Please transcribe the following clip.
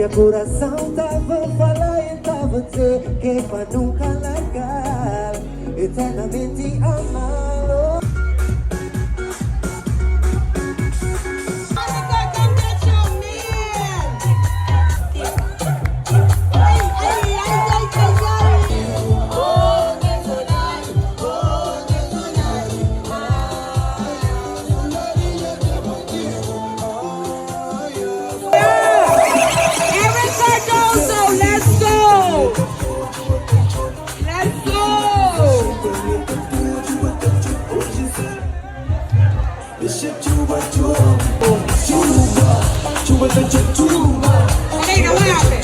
Minha coração tava a falar e tava a dizer que é pra nunca largar, eternamente amá-lo. Hey, now what happened?